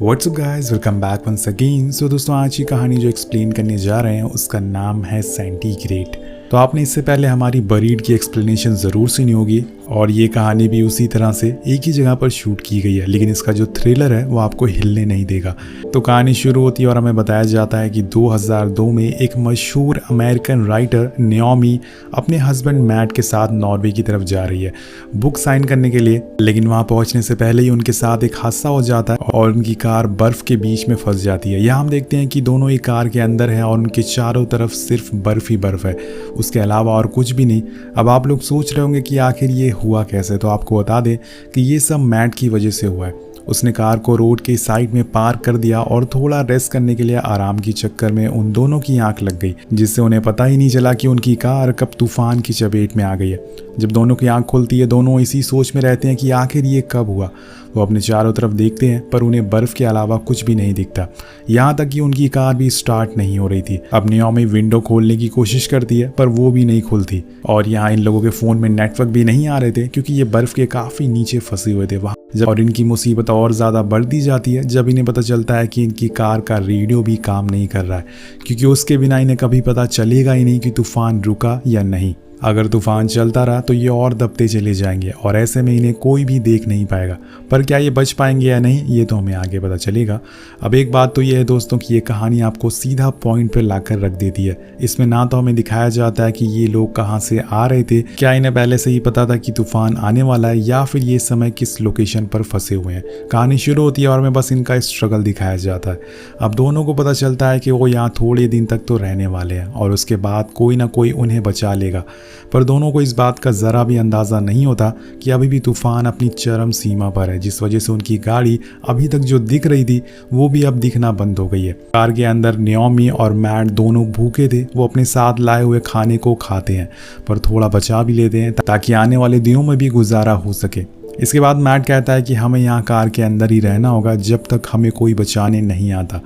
WhatsApp guys, welcome back once again. So दोस्तों, आज की कहानी जो एक्सप्लेन करने जा रहे हैं उसका नाम है सेंटीग्रेड। तो आपने इससे पहले हमारी बरीड की एक्सप्लेनेशन ज़रूर सुनी होगी और ये कहानी भी उसी तरह से एक ही जगह पर शूट की गई है, लेकिन इसका जो थ्रिलर है वो आपको हिलने नहीं देगा। तो कहानी शुरू होती है और हमें बताया जाता है कि 2002 में एक मशहूर अमेरिकन राइटर नियोमी अपने हस्बैंड मैट के साथ नॉर्वे की तरफ जा रही है बुक साइन करने के लिए। लेकिन वहाँ पहुँचने से पहले ही उनके साथ एक हादसा हो जाता है और उनकी कार बर्फ़ के बीच में फंस जाती है। यहाँ हम देखते हैं कि दोनों ही कार के अंदर है और उनके चारों तरफ सिर्फ बर्फ़ ही बर्फ़ है, उसके अलावा और कुछ भी नहीं। अब आप लोग सोच रहे होंगे कि आखिर ये हुआ कैसे। तो आपको बता दें कि ये सब मैट की वजह से हुआ है। उसने कार को रोड के साइड में पार्क कर दिया और थोड़ा रेस्ट करने के लिए आराम की चक्कर में उन दोनों की आंख लग गई, जिससे उन्हें पता ही नहीं चला कि उनकी कार कब तूफान की चपेट में आ गई है। जब दोनों की आंख खुलती है, दोनों इसी सोच में रहते हैं कि आखिर ये कब हुआ। वो अपने चारों तरफ देखते हैं पर उन्हें बर्फ के अलावा कुछ भी नहीं दिखता, यहाँ तक कि उनकी कार भी स्टार्ट नहीं हो रही थी। अब नियोमी विंडो खोलने की कोशिश करती है पर वो भी नहीं खुलती और यहाँ इन लोगों के फ़ोन में नेटवर्क भी नहीं आ रहे थे क्योंकि ये बर्फ़ के काफ़ी नीचे फंसे हुए थे वहाँ। और इनकी मुसीबत और ज़्यादा बढ़ती जाती है जब इन्हें पता चलता है कि इनकी कार का रेडियो भी काम नहीं कर रहा है, क्योंकि उसके बिना इन्हें कभी पता चलेगा ही नहीं कि तूफान रुका या नहीं। अगर तूफान चलता रहा तो ये और दबते चले जाएंगे और ऐसे में इन्हें कोई भी देख नहीं पाएगा। पर क्या ये बच पाएंगे या नहीं, ये तो हमें आगे पता चलेगा। अब एक बात तो ये है दोस्तों कि ये कहानी आपको सीधा पॉइंट पर लाकर रख देती है। इसमें ना तो हमें दिखाया जाता है कि ये लोग कहाँ से आ रहे थे, क्या इन्हें पहले से ही पता था कि तूफान आने वाला है, या फिर ये समय किस लोकेशन पर फंसे हुए हैं। कहानी शुरू होती है और हमें बस इनका स्ट्रगल दिखाया जाता है। अब दोनों को पता चलता है कि वो यहाँ थोड़े दिन तक तो रहने वाले हैं और उसके बाद कोई ना कोई उन्हें बचा लेगा। पर दोनों को इस बात का ज़रा भी अंदाज़ा नहीं होता कि अभी भी तूफान अपनी चरम सीमा पर है, जिस वजह से उनकी गाड़ी अभी तक जो दिख रही थी वो भी अब दिखना बंद हो गई है। कार के अंदर नियोमी और मैट दोनों भूखे थे। वो अपने साथ लाए हुए खाने को खाते हैं पर थोड़ा बचा भी लेते हैं ताकि आने वाले दिनों में भी गुजारा हो सके। इसके बाद मैट कहता है कि हमें यहाँ कार के अंदर ही रहना होगा जब तक हमें कोई बचाने नहीं आता।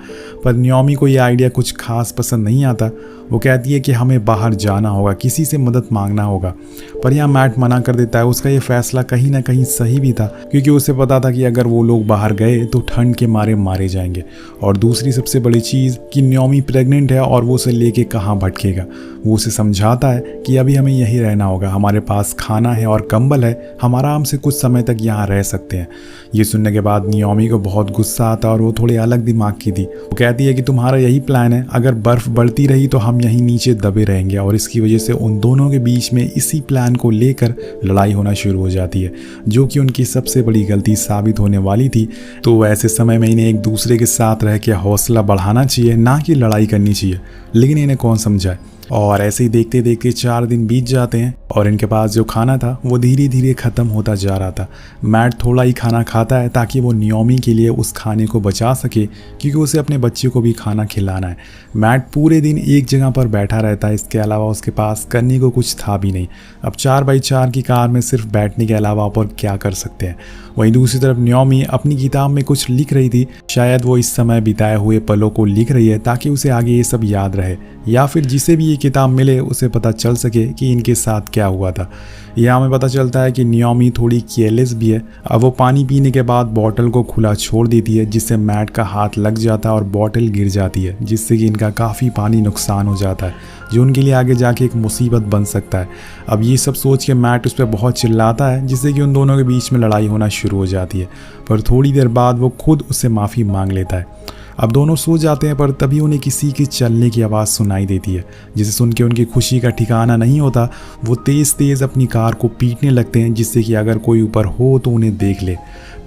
पर नियोमी को ये आइडिया कुछ खास पसंद नहीं आता। वो कहती है कि हमें बाहर जाना होगा, किसी से मदद मांगना होगा। पर यहाँ मैट मना कर देता है। उसका ये फैसला कहीं ना कहीं सही भी था, क्योंकि उसे पता था कि अगर वो लोग बाहर गए तो ठंड के मारे मारे जाएंगे। और दूसरी सबसे बड़ी चीज़ कि नियोमी प्रेग्नेंट है और वो उसे लेके कहाँ भटकेगा। वो उसे समझाता है कि अभी हमें यहीं रहना होगा, हमारे पास खाना है और कंबल है, हम आराम से कुछ समय तक यहाँ रह सकते हैं। ये सुनने के बाद नियोमी को बहुत गुस्सा आता है और वो थोड़ी अलग दिमाग की थी। वो कहती है कि तुम्हारा यही प्लान है, अगर बर्फ़ बढ़ती रही तो हम यहीं नीचे दबे रहेंगे। और इसकी वजह से उन दोनों के बीच में इसी प्लान को लेकर लड़ाई होना शुरू हो जाती है, जो कि उनकी सबसे बड़ी गलती साबित होने वाली थी। तो ऐसे समय में इन्हें एक दूसरे के साथ रह के हौसला बढ़ाना चाहिए, ना कि लड़ाई करनी चाहिए। लेकिन इन्हें कौन समझाए। और ऐसे ही देखते देखते 4 दिन बीत जाते हैं और इनके पास जो खाना था वो धीरे धीरे ख़त्म होता जा रहा था। मैट थोड़ा ही खाना खाता है ताकि वो नियोमी के लिए उस खाने को बचा सके, क्योंकि उसे अपने बच्चे को भी खाना खिलाना है। मैट पूरे दिन एक जगह पर बैठा रहता है, इसके अलावा उसके पास करने को कुछ था भी नहीं। अब 4x4 की कार में सिर्फ बैठने के अलावा और क्या कर सकते हैं। वहीं दूसरी तरफ नियोमी अपनी किताब में कुछ लिख रही थी। शायद वो इस समय बिताए हुए पलों को लिख रही है ताकि उसे आगे ये सब याद रहे, या फिर जिसे भी ये किताब मिले उसे पता चल सके कि इनके साथ क्या हुआ था। यह हमें पता चलता है कि नियोमी थोड़ी केयरलेस भी है। अब वो पानी पीने के बाद बॉटल को खुला छोड़ देती है, जिससे मैट का हाथ लग जाता है और बॉटल गिर जाती है, जिससे कि इनका काफ़ी पानी नुकसान हो जाता है, जो उनके लिए आगे जाके एक मुसीबत बन सकता है। अब ये सब सोच के मैट उस पर बहुत चिल्लाता है, जिससे कि उन दोनों के बीच में लड़ाई होना शुरू हो जाती है। पर थोड़ी देर बाद वो खुद उससे माफ़ी मांग लेता है। अब दोनों सो जाते हैं पर तभी उन्हें किसी के चलने की आवाज़ सुनाई देती है, जिसे सुन के उनकी खुशी का ठिकाना नहीं होता। वो तेज़ तेज़ अपनी कार को पीटने लगते हैं, जिससे कि अगर कोई ऊपर हो तो उन्हें देख ले।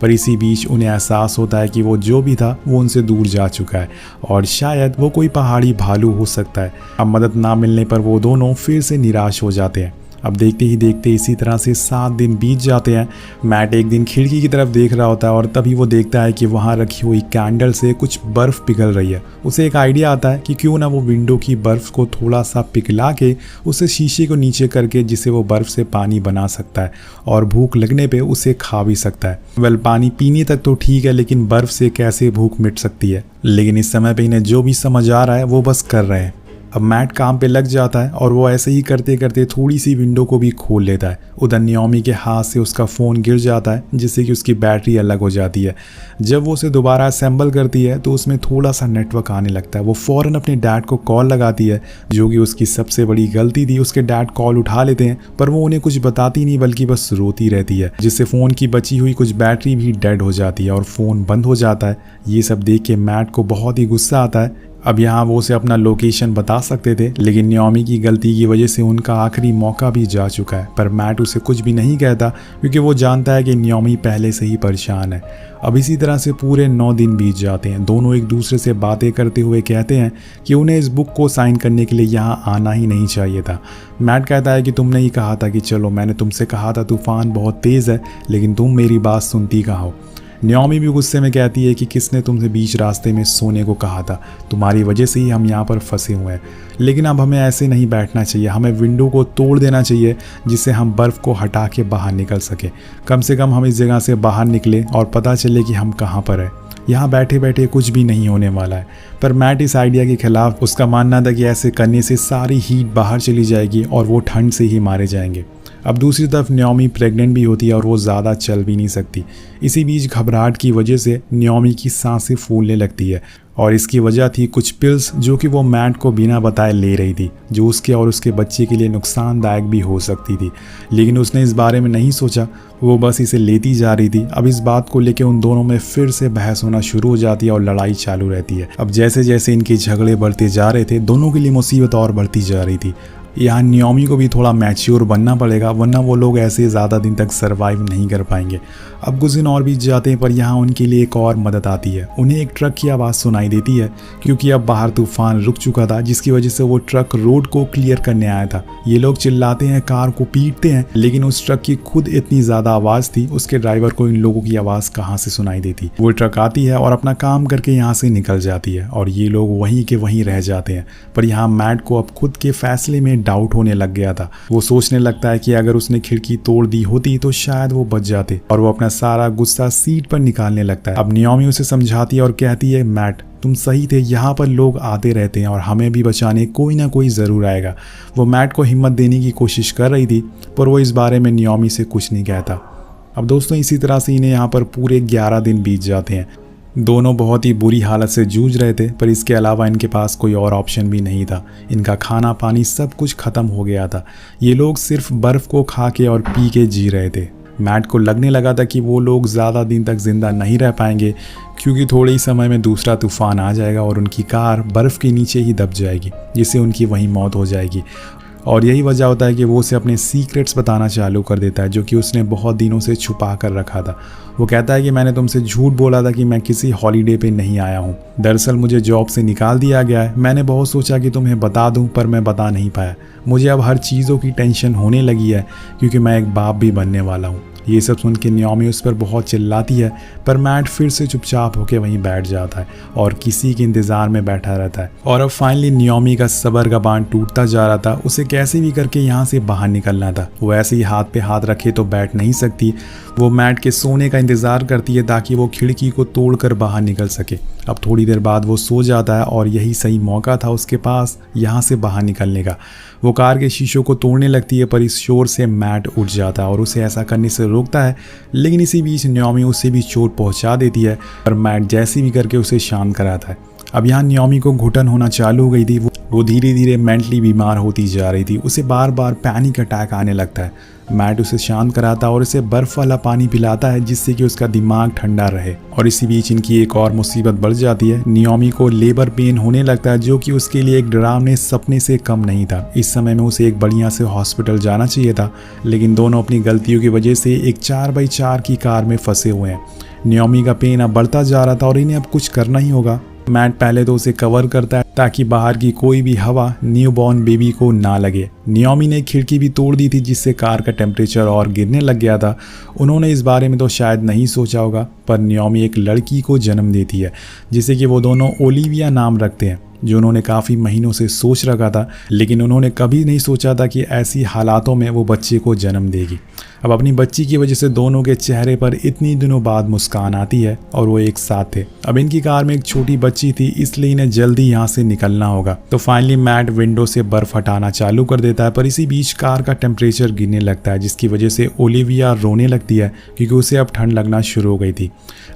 पर इसी बीच उन्हें एहसास होता है कि वो जो भी था वो उनसे दूर जा चुका है और शायद वो कोई पहाड़ी भालू हो सकता है। अब मदद ना मिलने पर वो दोनों फिर से निराश हो जाते हैं। अब देखते ही देखते इसी तरह से 7 दिन बीत जाते हैं। मैट एक दिन खिड़की की तरफ देख रहा होता है और तभी वो देखता है कि वहाँ रखी हुई कैंडल से कुछ बर्फ़ पिघल रही है। उसे एक आइडिया आता है कि क्यों ना वो विंडो की बर्फ़ को थोड़ा सा पिघला के उसे शीशे को नीचे करके, जिससे वो बर्फ़ से पानी बना सकता है और भूख लगने पे उसे खा भी सकता है। पानी पीने तक तो ठीक है, लेकिन बर्फ़ से कैसे भूख मिट सकती है। लेकिन इस समय पे इन्हें जो भी समझ आ रहा है वो बस कर रहे हैं। अब मैट काम पे लग जाता है और वो ऐसे ही करते करते थोड़ी सी विंडो को भी खोल लेता है। उधर नियोमी के हाथ से उसका फ़ोन गिर जाता है जिससे कि उसकी बैटरी अलग हो जाती है। जब वो उसे दोबारा असेंबल करती है तो उसमें थोड़ा सा नेटवर्क आने लगता है। वो फ़ौरन अपने डैड को कॉल लगाती है, जो कि उसकी सबसे बड़ी गलती थी। उसके डैड कॉल उठा लेते हैं पर वो उन्हें कुछ बताती नहीं बल्कि बस रोती रहती है, जिससे फ़ोन की बची हुई कुछ बैटरी भी डेड हो जाती है और फ़ोन बंद हो जाता है। ये सब देख के मैट को बहुत ही गुस्सा आता है। अब यहाँ वो उसे अपना लोकेशन बता सकते थे, लेकिन नियोमी की गलती की वजह से उनका आखिरी मौका भी जा चुका है। पर मैट उसे कुछ भी नहीं कहता क्योंकि वो जानता है कि नियोमी पहले से ही परेशान है। अब इसी तरह से पूरे 9 दिन बीत जाते हैं। दोनों एक दूसरे से बातें करते हुए कहते हैं कि उन्हें इस बुक को साइन करने के लिए यहाँ आना ही नहीं चाहिए था। मैट कहता है कि तुमने ही कहा था कि चलो, मैंने तुमसे कहा था तूफान बहुत तेज़ है, लेकिन तुम मेरी बात सुनती कहाँ हो। नियोमी भी गुस्से में कहती है कि किसने तुमसे बीच रास्ते में सोने को कहा था, तुम्हारी वजह से ही हम यहाँ पर फंसे हुए हैं। लेकिन अब हमें ऐसे नहीं बैठना चाहिए, हमें विंडो को तोड़ देना चाहिए जिससे हम बर्फ़ को हटा के बाहर निकल सके। कम से कम हम इस जगह से बाहर निकले और पता चले कि हम कहाँ पर हैं। यहाँ बैठे बैठे कुछ भी नहीं होने वाला है। पर मैट इस आइडिया के खिलाफ। उसका मानना था कि ऐसे करने से सारी हीट बाहर चली जाएगी और वो ठंड से ही मारे जाएंगे। अब दूसरी तरफ नियोमी प्रेग्नेंट भी होती है और वो ज़्यादा चल भी नहीं सकती। इसी बीच घबराहट की वजह से नियोमी की सांसें फूलने लगती है और इसकी वजह थी कुछ पिल्स जो कि वो मैट को बिना बताए ले रही थी, जो उसके और उसके बच्चे के लिए नुकसानदायक भी हो सकती थी। लेकिन उसने इस बारे में नहीं सोचा, वो बस इसे लेती जा रही थी। अब इस बात को लेकर उन दोनों में फिर से बहस होना शुरू हो जाती है और लड़ाई चालू रहती है। अब जैसे जैसे इनके झगड़े बढ़ते जा रहे थे, दोनों के लिए मुसीबत और बढ़ती जा रही थी। यहाँ नियोमी को भी थोड़ा मैच्योर बनना पड़ेगा, वरना वो लोग ऐसे ज़्यादा दिन तक सरवाइव नहीं कर पाएंगे। अब कुछ दिन और बीत जाते हैं पर यहाँ उनके लिए एक और मदद आती है। उन्हें एक ट्रक की आवाज़ सुनाई देती है क्योंकि अब बाहर तूफान रुक चुका था, जिसकी वजह से वो ट्रक रोड को क्लियर करने आया था। ये लोग चिल्लाते हैं, कार को पीटते हैं, लेकिन उस ट्रक की खुद इतनी ज़्यादा आवाज़ थी, उसके ड्राइवर को इन लोगों की आवाज़ कहाँ से सुनाई देती। वो ट्रक आती है और अपना काम करके यहाँ से निकल जाती है और ये लोग वहीं के वहीं रह जाते हैं। पर यहाँ मैट को अब खुद के फैसले में डाउट होने लग गया था। वो सोचने लगता है कि अगर उसने खिड़की तोड़ दी होती तो शायद वो बच जाते, और वो अपना सारा गुस्सा सीट पर निकालने लगता है। अब नियोमी उसे समझाती है और कहती है, मैट तुम सही थे, यहाँ पर लोग आते रहते हैं और हमें भी बचाने कोई ना कोई ज़रूर आएगा। वो मैट को हिम्मत देने की कोशिश कर रही थी पर वो इस बारे में नियोमी से कुछ नहीं कहता। अब दोस्तों इसी तरह से इन्हें यहाँ पर पूरे 11 दिन बीत जाते हैं। दोनों बहुत ही बुरी हालत से जूझ रहे थे पर इसके अलावा इनके पास कोई और ऑप्शन भी नहीं था। इनका खाना पानी सब कुछ ख़त्म हो गया था। ये लोग सिर्फ बर्फ़ को खा के और पी के जी रहे थे। मैट को लगने लगा था कि वो लोग ज़्यादा दिन तक ज़िंदा नहीं रह पाएंगे क्योंकि थोड़े ही समय में दूसरा तूफ़ान आ जाएगा और उनकी कार बर्फ़ के नीचे ही दब जाएगी, जिससे उनकी वहीं मौत हो जाएगी। और यही वजह होता है कि वो उसे अपने सीक्रेट्स बताना चालू कर देता है जो कि उसने बहुत दिनों से छुपा कर रखा था। वो कहता है कि मैंने तुमसे झूठ बोला था कि मैं किसी हॉलीडे पे नहीं आया हूँ। दरअसल मुझे जॉब से निकाल दिया गया है। मैंने बहुत सोचा कि तुम्हें बता दूँ पर मैं बता नहीं पाया। मुझे अब हर चीज़ों की टेंशन होने लगी है क्योंकि मैं एक बाप भी बनने वाला हूँ। ये सब सुन के नियोमी उस पर बहुत चिल्लाती है पर मैट फिर से चुपचाप होकर वहीं बैठ जाता है और किसी के इंतज़ार में बैठा रहता है। और अब फाइनली नियोमी का सब्र का बांध टूटता जा रहा था। उसे कैसे भी करके यहाँ से बाहर निकलना था। वो ऐसे ही हाथ पे हाथ रखे तो बैठ नहीं सकती। वो मैट के सोने का इंतज़ार करती है ताकि वो खिड़की को तोड़कर बाहर निकल सके। अब थोड़ी देर बाद वो सो जाता है और यही सही मौका था उसके पास यहाँ से बाहर निकलने का। वो कार के शीशों को तोड़ने लगती है पर इस शोर से मैट उठ जाता है और उसे ऐसा करने से रोकता है, लेकिन इसी बीच नियोमी उसे भी चोट पहुंचा देती है पर मैट जैसी भी करके उसे शांत कराता है। अब यहाँ नियोमी को घुटन होना चालू हो गई थी। वो धीरे धीरे मेंटली बीमार होती जा रही थी। उसे बार बार पैनिक अटैक आने लगता है। मैट उसे शांत कराता है और उसे बर्फ़ वाला पानी पिलाता है जिससे कि उसका दिमाग ठंडा रहे। और इसी बीच इनकी एक और मुसीबत बढ़ जाती है। नियोमी को लेबर पेन होने लगता है जो कि उसके लिए एक डरावने सपने से कम नहीं था। इस समय में उसे एक बढ़िया से हॉस्पिटल जाना चाहिए था, लेकिन दोनों अपनी गलतियों की वजह से एक 4x4 की कार में फंसे हुए हैं। नियोमी का पेन अब बढ़ता जा रहा था और इन्हें अब कुछ करना ही होगा। मैट पहले तो उसे कवर करता है ताकि बाहर की कोई भी हवा न्यूबॉर्न बेबी को ना लगे। नियोमी ने खिड़की भी तोड़ दी थी जिससे कार का टेम्परेचर और गिरने लग गया था। उन्होंने इस बारे में तो शायद नहीं सोचा होगा पर नियोमी एक लड़की को जन्म देती है जिसे कि वो दोनों ओलिविया नाम रखते हैं, जो उन्होंने काफ़ी महीनों से सोच रखा था, लेकिन उन्होंने कभी नहीं सोचा था कि ऐसी हालातों में वो बच्चे को जन्म देगी। अब अपनी बच्ची की वजह से दोनों के चेहरे पर इतनी दिनों बाद मुस्कान आती है और वो एक साथ थे। अब इनकी कार में एक छोटी बच्ची थी इसलिए इन्हें जल्दी यहाँ से निकलना होगा। तो फाइनली मैट विंडो से बर्फ हटाना चालू कर देता है, पर इसी बीच कार का टेम्परेचर गिरने लगता है, जिसकी वजह से ओलिविया रोने लगती है क्योंकि उसे अब ठंड लगना शुरू हो गई थी।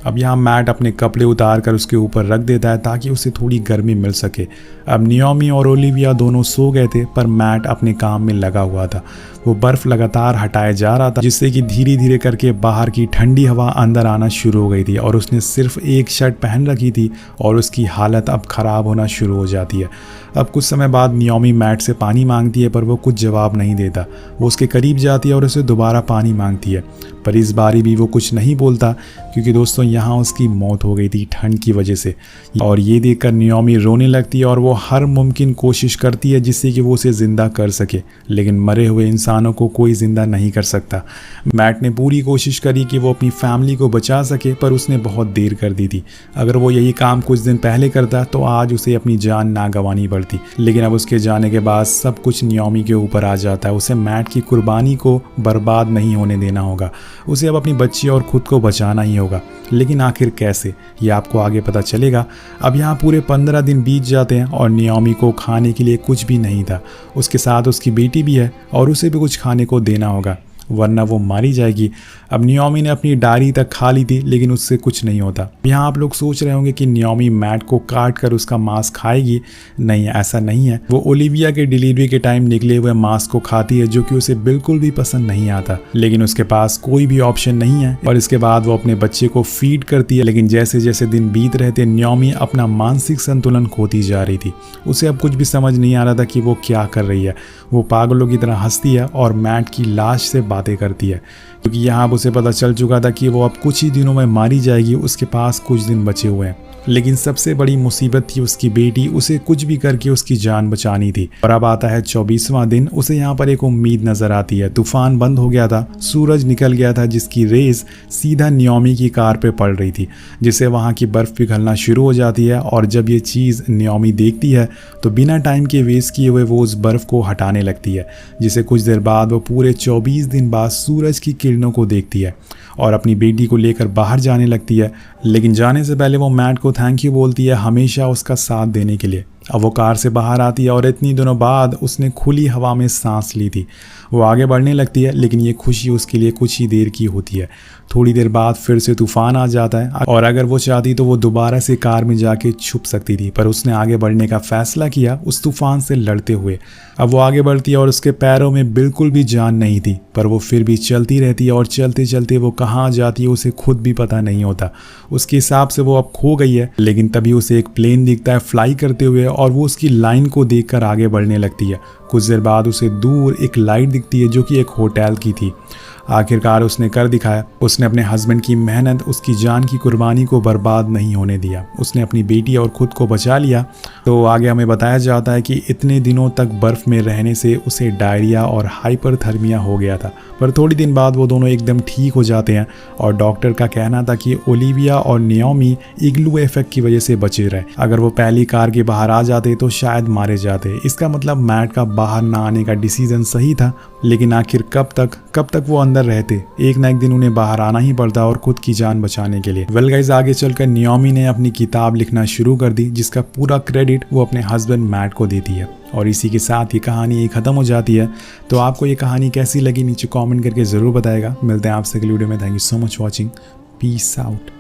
अब यहाँ मैट अपने कपड़े उतार कर उसके ऊपर रख देता है ताकि उसे थोड़ी गर्मी मिल सके। अब नियोमी और ओलिविया दोनों सो गए थे, पर मैट अपने काम में लगा हुआ था। वो बर्फ लगातार हटाया जा रहा था, जिससे कि धीरे धीरे करके बाहर की ठंडी हवा अंदर आना शुरू हो गई थी और उसने सिर्फ एक शर्ट पहन रखी थी और उसकी हालत अब ख़राब होना शुरू हो जाती है। अब कुछ समय बाद नियोमी मैट से पानी मांगती है, पर वो कुछ जवाब नहीं देता। वो उसके करीब जाती है और उसे दोबारा पानी मांगती है, पर इस बारी भी वो कुछ नहीं बोलता क्योंकि दोस्तों यहाँ उसकी मौत हो गई थी ठंड की वजह से। और ये देखकर नियोमी रोने लगती है और वो हर मुमकिन कोशिश करती है जिससे कि वो उसे ज़िंदा कर सके, लेकिन मरे हुए इंसानों को कोई ज़िंदा नहीं कर सकता। मैट ने पूरी कोशिश करी कि वो अपनी फैमिली को बचा सके, पर उसने बहुत देर कर दी थी। अगर वो यही काम कुछ दिन पहले करता तो आज उसे अपनी जान ना गंवानी पड़ती, लेकिन अब उसके जाने के बाद सब कुछ नियोमी के ऊपर आ जाता है। उसे मैट की कुर्बानी को बर्बाद नहीं होने देना होगा, उसे अब अपनी बच्ची और खुद को बचाना ही होगा। लेकिन आखिर कैसे, ये आपको आगे पता चलेगा। अब यहाँ पूरे 15 दिन बीत जाते हैं और नियोमी को खाने के लिए कुछ भी नहीं था। उसके साथ उसकी बेटी भी है और उसे भी कुछ खाने को देना होगा, वरना वो मारी जाएगी। अब नियोमी ने अपनी डायरी तक खा ली थी, लेकिन उससे कुछ नहीं होता। यहाँ आप लोग सोच रहे होंगे कि नियोमी मैट को काट कर उसका मांस खाएगी। नहीं, ऐसा नहीं है। वो ओलिविया के डिलीवरी के टाइम निकले हुए मांस को खाती है, जो कि उसे बिल्कुल भी पसंद नहीं आता, लेकिन उसके पास कोई भी ऑप्शन नहीं है। और इसके बाद वो अपने बच्चे को फीड करती है, लेकिन जैसे जैसे दिन बीत रहे थे नियोमी अपना मानसिक संतुलन खोती जा रही थी। उसे अब कुछ भी समझ नहीं आ रहा था कि वो क्या कर रही है। वो पागलों की तरह हंसती है और मैट की लाश से बातें करती है, क्योंकि यहाँ अब उसे पता चल चुका था कि वो अब कुछ ही दिनों में मारी जाएगी। उसके पास कुछ दिन बचे हुए हैं, लेकिन सबसे बड़ी मुसीबत थी उसकी बेटी। उसे कुछ भी करके उसकी जान बचानी थी। और अब आता है 24वां दिन। उसे यहाँ पर एक उम्मीद नजर आती है। तूफान बंद हो गया था, सूरज निकल गया था, जिसकी रेस सीधा नियोमी की कार पे पड़ रही थी, जिससे वहाँ की बर्फ पिघलना शुरू हो जाती है। और जब ये चीज़ नियोमी देखती है तो बिना टाइम के वेस्ट किए हुए वो उस बर्फ को हटाने लगती है, जिसे कुछ देर बाद वो पूरे 24 दिन बाद सूरज की किरणों को देखती है और अपनी बेटी को लेकर बाहर जाने लगती है। लेकिन जाने से पहले वो मैट को थैंक यू बोलती है हमेशा उसका साथ देने के लिए। अब वो कार से बाहर आती है और इतनी दिनों बाद उसने खुली हवा में सांस ली थी। वो आगे बढ़ने लगती है, लेकिन ये खुशी उसके लिए कुछ ही देर की होती है। थोड़ी देर बाद फिर से तूफान आ जाता है और अगर वो चाहती तो वो दोबारा से कार में जाके छुप सकती थी, पर उसने आगे बढ़ने का फैसला किया उस तूफान से लड़ते हुए। अब वो आगे बढ़ती है और उसके पैरों में बिल्कुल भी जान नहीं थी, पर वो फिर भी चलती रहती है और चलते चलते वो कहाँ जाती है उसे खुद भी पता नहीं होता। उसके हिसाब से वो अब खो गई है, लेकिन तभी उसे एक प्लेन दिखता है फ्लाई करते हुए और वो उसकी लाइन को देखकर आगे बढ़ने लगती है। कुछ देर बाद उसे दूर एक लाइट दिखती है जो कि एक होटल की थी। आखिरकार उसने कर दिखाया। उसने अपने हस्बैंड की मेहनत, उसकी जान की कुर्बानी को बर्बाद नहीं होने दिया। उसने अपनी बेटी और खुद को बचा लिया। तो आगे हमें बताया जाता है कि इतने दिनों तक बर्फ में रहने से उसे डायरिया और हाइपरथर्मिया हो गया था, पर थोड़ी दिन बाद वो दोनों एकदम ठीक हो जाते हैं। और डॉक्टर का कहना था कि ओलिविया और नियोमी इग्लू इफेक्ट की वजह से बचे रहे। अगर वो पहली कार के बाहर आ जाते तो शायद मारे जाते। इसका मतलब मैट का बाहर ना आने का डिसीजन सही था, लेकिन आखिर कब तक वो अंदर रहते। एक ना एक दिन उन्हें बाहर आना ही पड़ता और खुद की जान बचाने के लिए। वेल गाइस, आगे चलकर नियोमी ने अपनी किताब लिखना शुरू कर दी, जिसका पूरा क्रेडिट वो अपने हस्बैंड मैट को देती है। और इसी के साथ ये कहानी खत्म हो जाती है। तो आपको ये कहानी कैसी लगी नीचे कमेंट करके ज़रूर बताएगा। मिलते हैं आपसे अगली वीडियो में। Thank you so much watching. Peace out.